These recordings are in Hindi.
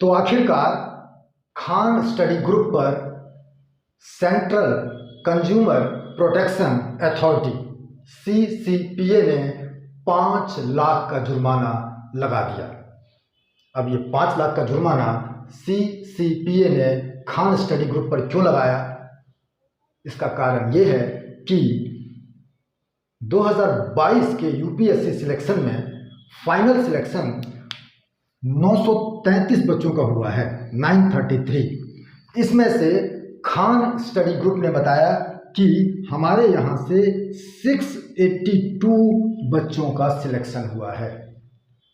तो आखिरकार खान स्टडी ग्रुप पर central consumer protection authority CCPA ने 5 लाख का जुर्माना लगा दिया। अब ये 5 लाख का जुर्माना CCPA ने खान स्टडी ग्रुप पर क्यों लगाया? इसका कारण ये है कि 2022 के UPSC सिलेक्शन में फाइनल सिलेक्शन 933 बच्चों का हुआ है, 933। इसमें से खान स्टडी ग्रुप ने बताया कि हमारे यहाँ से 682 बच्चों का सिलेक्शन हुआ है।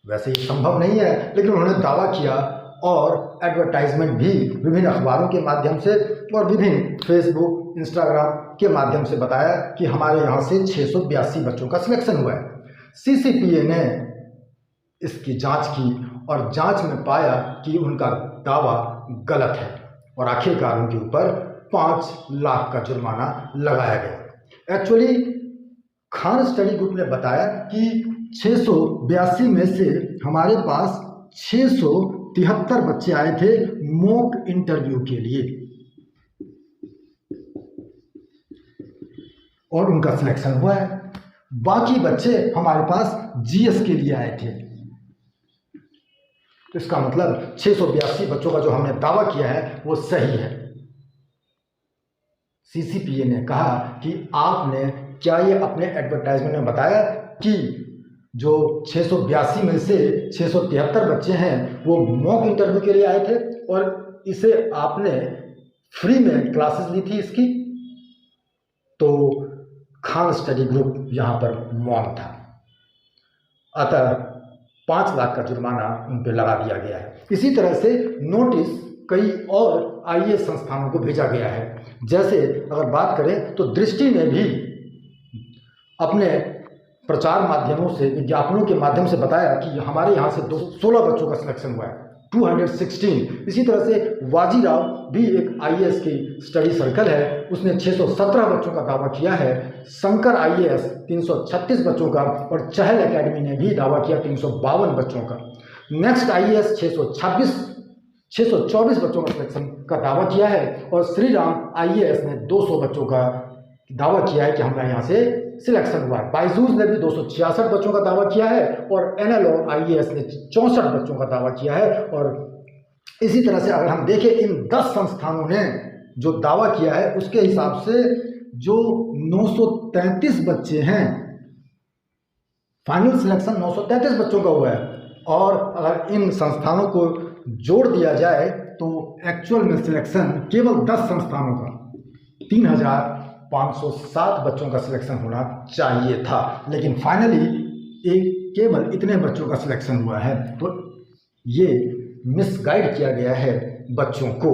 वैसे ये संभव नहीं है, लेकिन उन्होंने दावा किया और एडवर्टाइजमेंट भी विभिन्न अखबारों के माध्यम से और विभिन्न फेसबुक, इंस्टाग्राम के माध्यम से बताया कि हमारे यहाँ से 682 बच्चों का सिलेक्शन हुआ है। CCPA ने इसकी जांच की और जांच में पाया कि उनका दावा गलत है और आखिरकार उनके ऊपर 5 लाख का जुर्माना लगाया गया। एक्चुअली खान स्टडी ग्रुप ने बताया कि 682 में से हमारे पास 673 बच्चे आए थे मॉक इंटरव्यू के लिए और उनका सिलेक्शन हुआ है। बाकी बच्चे हमारे पास GS के लिए आए थे। तो इसका मतलब 682 बच्चों का जो हमने दावा किया है वो सही है। CCPA ने कहा कि आपने क्या ये अपने एडवर्टाइजमेंट में बताया कि जो 682 में से 673 बच्चे हैं वो मॉक इंटरव्यू के लिए आए थे और इसे आपने फ्री में क्लासेस ली थी इसकी? तो खान स्टडी ग्रुप यहाँ पर मौन था। अतः 5 लाख का जुर्माना उन पर लगा दिया गया है। इसी तरह से नोटिस कई और IAS संस्थानों को भेजा गया है। जैसे अगर बात करें तो दृष्टि ने भी अपने प्रचार माध्यमों से, विज्ञापनों के माध्यम से बताया कि हमारे यहाँ से 216 बच्चों का सिलेक्शन हुआ है, 216। इसी तरह से वाजीराव भी एक IAS की स्टडी सर्कल है, उसने 617 बच्चों का दावा किया है। शंकर IAS 336 बच्चों का और चहल एकेडमी ने भी दावा किया 352 बच्चों का। नेक्स्ट IAS 624 बच्चों का सिलेक्शन का दावा किया है और श्री राम IAS ने 200 बच्चों का दावा किया है कि हमारे यहाँ से सिलेक्शन हुआ है। बाइजूस ने भी 266 बच्चों का दावा किया है और NLO IAS ने 64 बच्चों का दावा किया है। और इसी तरह से अगर हम देखें इन 10 संस्थानों ने जो दावा किया है उसके हिसाब से जो 933 बच्चे हैं, फाइनल सिलेक्शन 933 बच्चों का हुआ है और अगर इन संस्थानों को जोड़ दिया जाए तो एक्चुअल में सिलेक्शन केवल 10 संस्थानों का 3507 बच्चों का सिलेक्शन होना चाहिए था, लेकिन फाइनली केवल इतने बच्चों का सिलेक्शन हुआ है। तो ये मिसगाइड किया गया है बच्चों को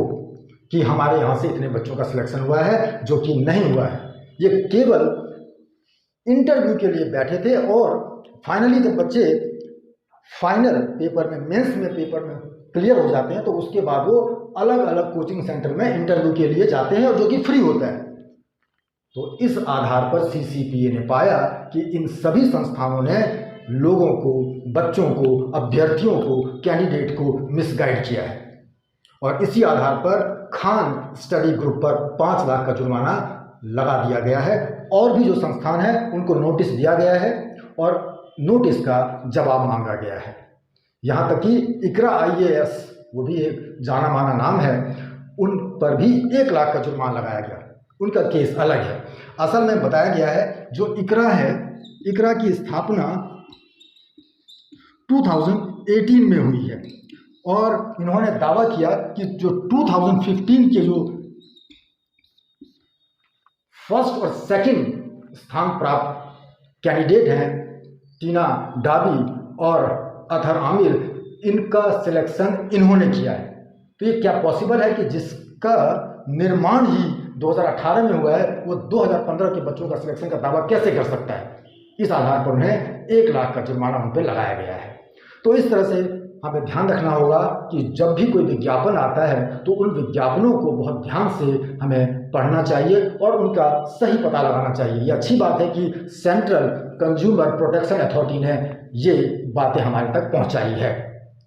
कि हमारे यहाँ से इतने बच्चों का सिलेक्शन हुआ है, जो कि नहीं हुआ है। ये केवल इंटरव्यू के लिए बैठे थे और फाइनली जब बच्चे फाइनल पेपर में, मेंस में पेपर में क्लियर हो जाते हैं तो उसके बाद वो अलग अलग कोचिंग सेंटर में इंटरव्यू के लिए जाते हैं और जो कि फ्री होता है। तो इस आधार पर CCPA ने पाया कि इन सभी संस्थानों ने लोगों को, बच्चों को, अभ्यर्थियों को, कैंडिडेट को मिसगाइड किया है और इसी आधार पर खान स्टडी ग्रुप पर 5 लाख का जुर्माना लगा दिया गया है। और भी जो संस्थान है उनको नोटिस दिया गया है और नोटिस का जवाब मांगा गया है। यहाँ तक कि इकरा IAS, वो भी एक जाना माना नाम है, उन पर भी 1 लाख का जुर्माना लगाया गया। उनका केस अलग है। असल में बताया गया है जो इकरा है, इकरा की स्थापना 2018 में हुई है और इन्होंने दावा किया कि जो 2015 के जो फर्स्ट और सेकंड स्थान प्राप्त कैंडिडेट हैं, टीना डाबी और अथर आमिर, इनका सिलेक्शन इन्होंने किया है। तो ये क्या पॉसिबल है कि जिसका निर्माण ही 2018 में हुआ है वो 2015 के बच्चों का सिलेक्शन का दावा कैसे कर सकता है? इस आधार पर उन्हें 1 लाख का जुर्माना उन पर लगाया गया है। तो इस तरह से हमें ध्यान रखना होगा कि जब भी कोई विज्ञापन आता है तो उन विज्ञापनों को बहुत ध्यान से हमें पढ़ना चाहिए और उनका सही पता लगाना चाहिए। ये अच्छी बात है कि सेंट्रल कंज्यूमर प्रोटेक्शन अथॉरिटी ने ये बातें हमारे तक पहुंचाई है।